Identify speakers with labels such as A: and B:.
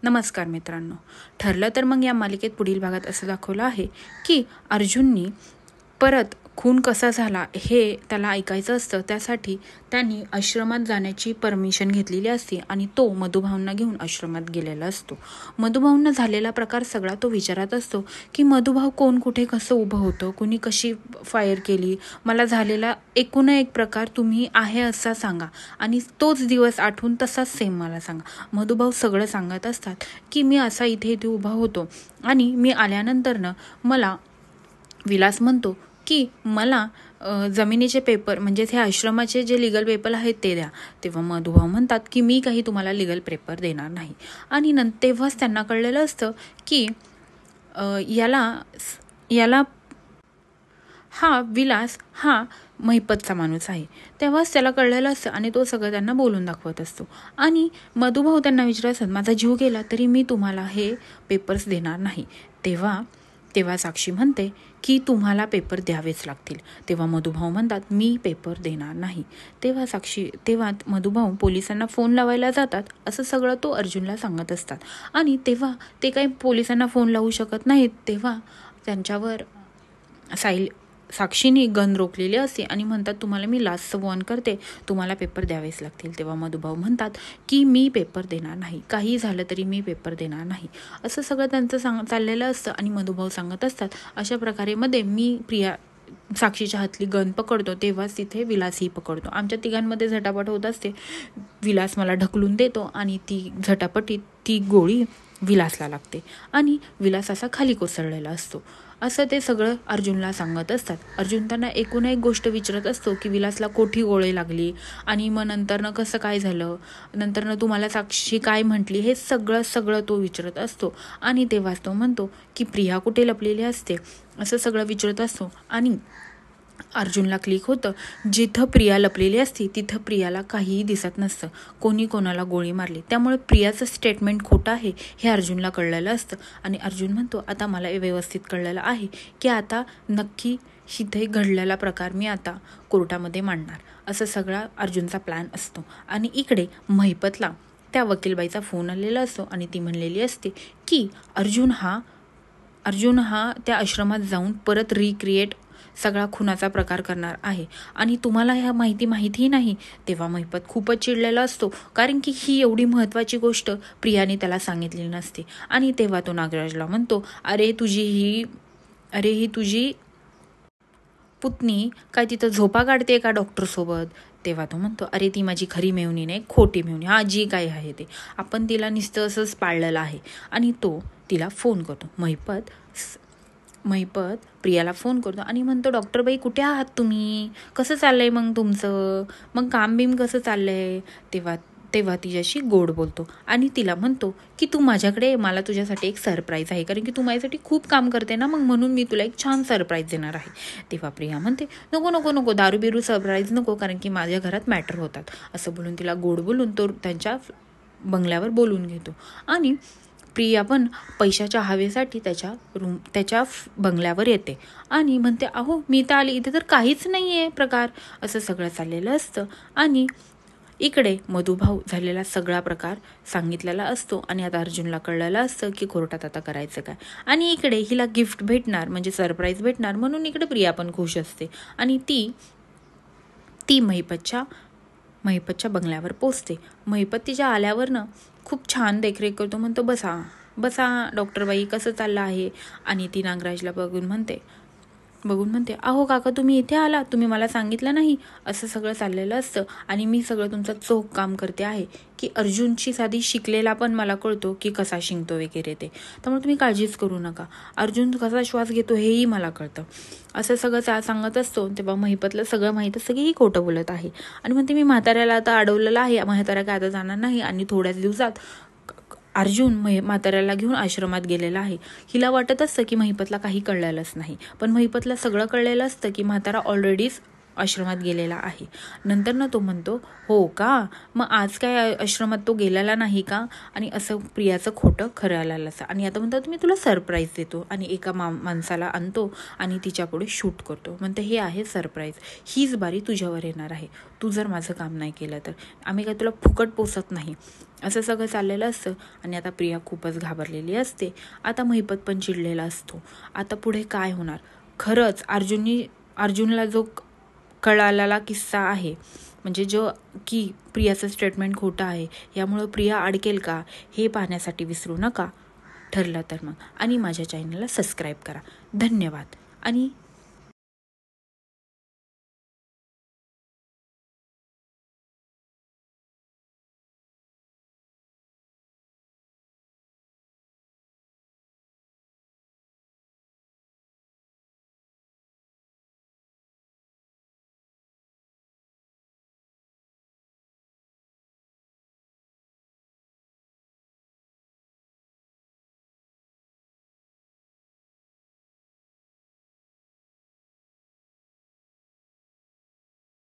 A: नमस्कार मित्रांनो. ठरलं तर मग या मालिकेत पुढील भागात असं दाखवलं आहे की अर्जुननी परत खून कसा झाला हे त्याला ऐकायचं असतं. त्यासाठी त्यांनी आश्रमात जाण्याची परमिशन घेतलेली असते आणि तो मधुभाऊंना घेऊन आश्रमात गेलेला असतो. मधुभाऊंना झालेला प्रकार सगळा तो विचारत असतो की मधुभाऊ कोण कुठे कसं उभं होतं, कुणी कशी फायर केली, मला झालेला एकूण एक प्रकार तुम्ही आहे असा सांगा आणि तोच दिवस आठवून तसाच सेम मला सांगा. मधुभाऊ सगळं सांगत असतात की मी असा इथे उभा होतो आणि मी आल्यानंतरनं मला विलास म्हणतो की मला जमिनीचे पेपर म्हणजेच हे आश्रमाचे जे लिगल पेपर आहेत ते द्या. तेव्हा मधुभाऊ म्हणतात की मी काही तुम्हाला लिगल पेपर देणार नाही. आणि तेव्हाच त्यांना कळलेलं असतं की याला हा विलास हा महिपतचा माणूस आहे. तेव्हाच त्याला कळलेलं असतं आणि तो सगळं त्यांना बोलून दाखवत असतो. आणि मधुभाऊ त्यांना विचारतात माझा जीव गेला तरी मी तुम्हाला हे पेपर्स देणार नाही. तेव्हा साक्षी म्हणते की पेपर द्यावेच लागतील. तेव्हा मधुभाऊ म्हणतात मी पेपर देणार नाही. तेव्हा मधुभाऊ पोलिसांना फोन लावायला जातात. असं सगळं तो अर्जुनला सांगत असतात. आणि तेव्हा ते काही पोलिसांना फोन लावू शकत नाहीत. तेव्हा त्यांच्यावर साक्षीने गन रोखलेली असते आणि म्हणतात तुम्हाला मी लास्ट वॉर्न करते, तुम्हाला पेपर द्यावेच लागतील. तेव्हा मधुभाऊ म्हणतात की मी पेपर देणार नाही, काही झालं तरी मी पेपर देणार नाही. असं सगळं त्यांचं चाललेलं असतं. आणि मधुभाऊ सांगत असतात अशा प्रकारे मी साक्षीच्या हातली गन पकडतो तेव्हाच तिथे विलासही पकडतो. आमच्या तिघांमध्ये झटापट होत असते. विलास मला ढकलून देतो आणि ती झटापटीत ती गोळी विलासला लागते आणि विलास असा खाली कोसळलेला असतो. असं ते सगळं अर्जुनला सांगत असतात. अर्जुन त्यांना एकूण एक गोष्ट विचारत असतो की विलासला कोठी गोळी लागली आणि मग नंतरनं कसं काय झालं, नंतरनं तुम्हाला साक्षी काय म्हटली, हे सगळं तो विचारत असतो. आणि तेव्हाच तो म्हणतो की प्रिया कुठे लपलेली असते असं सगळं विचारत असतो. आणि अर्जुनला क्लिक होतं जिथं प्रिया लपलेली असते तिथं प्रियाला काहीही दिसत नसतं, कोणी कोणाला गोळी मारली. त्यामुळे प्रियाचं स्टेटमेंट खोटं आहे हे अर्जुनला कळलेलं असतं. आणि अर्जुन म्हणतो आता मला व्यवस्थित कळलेलं आहे की आता नक्की इथे घडलेला प्रकार मी आता कोर्टामध्ये मांडणार. असं सगळा अर्जुनचा प्लॅन असतो. आणि इकडे महिपतला त्या वकीलबाईचा फोन आलेला असतो आणि ती म्हणलेली असते की अर्जुन हा त्या आश्रमात जाऊन परत रिक्रिएट सगळा खुनाचा प्रकार करणार आहे आणि तुम्हाला ह्या माहितीही नाही. तेव्हा महिपत खूपच चिडलेला असतो कारण की ही एवढी महत्त्वाची गोष्ट प्रियाने त्याला सांगितलेली नसते. आणि तेव्हा तो नागराजला म्हणतो अरे ही तुझी पुतणी काय तिथं झोपा काढते का डॉक्टरसोबत. तेव्हा तो म्हणतो अरे ती माझी खरी मेहुणी नाही, खोटी मेहुणी, हा जी काय आहे ते आपण तिला नुसतं असंच पाळलेलं आहे. आणि तो तिला फोन करतो. महिपत प्रियाला फोन करतो आणि म्हणतो डॉक्टर बाई कुठे आहात तुम्ही, कसं चाललंय मग तुमचं, मग काम बिम कसं चाललंय. तेव्हा तिच्याशी गोड बोलतो आणि तिला म्हणतो की तू माझ्याकडे, मला तुझ्यासाठी एक सरप्राईज आहे कारण की तू माझ्यासाठी खूप काम करते ना, मग म्हणून मी तुला एक छान सरप्राईज देणार आहे. तेव्हा प्रिया म्हणते नको दारू बिरू सरप्राईज नको कारण की माझ्या घरात मॅटर होतात. असं बोलून तिला गोड बोलून तो त्यांच्या बंगल्यावर बोलून घेतो. आणि प्रिया पण पैशाच्या हवेसाठी त्याच्या बंगल्यावर येते आणि म्हणते अहो मी तर आली, इथे तर काहीच नाही आहे प्रकार. असं सगळं चाललेलं असतं. आणि इकडे मधुभाऊ झालेला सगळा प्रकार सांगितलेला असतो आणि आता अर्जुनला कळलेलं असतं की कोर्टात आता करायचं काय. आणि इकडे हिला गिफ्ट भेटणार म्हणजे सरप्राईज भेटणार म्हणून इकडे प्रिया पण खुश असते. आणि ती महिपतच्या बंगल्यावर पोचते. महिपत तिच्या आल्यावरनं खूप छान देखरेख करतो. म्हणतो बसा डॉक्टरबाई, कसं चाललं आहे. आणि ती नागराजला बघून म्हणते अहो काका तुम्ही इथे आला, तुम्ही मला सांगितलं नाही. असं सगळं चाललेलं असतं. आणि मी सगळं तुमचं चोख काम करते आहे की अर्जुनची साधी शिकलेला पण मला कळतो की कसा शिंकतो वगैरे ते, त्यामुळे तुम्ही काळजीच करू नका. अर्जुन कसा श्वास घेतो हेही मला कळतं. असं सगळं सांगत असतो. तेव्हा महिपतला सगळं माहीत असतं की ही खोटं बोलत आहे. आणि म्हणते मी म्हाताऱ्याला आता अडवलेलं आहे, म्हाताऱ्या काय आता जाणार नाही. आणि थोड्याच दिवसात अर्जुन म्हाताऱ्याला घेऊन आश्रमात गेलेला आहे. हिला वाटत असतं की महिपतला काही कळलेलंच नाही, पण महिपतला सगळं कळलेलं असतं की म्हातारा ऑलरेडीच आश्रमात गेलेला आहे. नंतर ना तो म्हणतो, हो का, मग आज काय आश्रमात तो गेलेला नाही का? आणि असं प्रियाचं खोटं खरं आलेलं असं. आणि आता म्हणतात मी तुला सरप्राईज देतो, आणि एका माणसाला आणतो आणि तिच्यापुढे शूट करतो. म्हणते हे आहे सरप्राईज, हीच बारी तुझ्यावर येणार आहे, तू जर माझं काम नाही केलं तर. आम्ही काय तुला फुकट पोसत नाही. असं सगळं चाललेलं असतं. आणि आता प्रिया खूपच घाबरलेली असते. आता महिपत पण चिडलेला असतो. आता पुढे काय होणार? खरंच अर्जुनला जो कळालेला किस्सा आहे, म्हणजे जो की प्रियाचं स्टेटमेंट खोटं आहे, यामुळं प्रिया अडकेल का, हे पाहण्यासाठी विसरू नका. ठरलं तर मग, आणि माझ्या चॅनलला सबस्क्राईब करा. धन्यवाद. आणि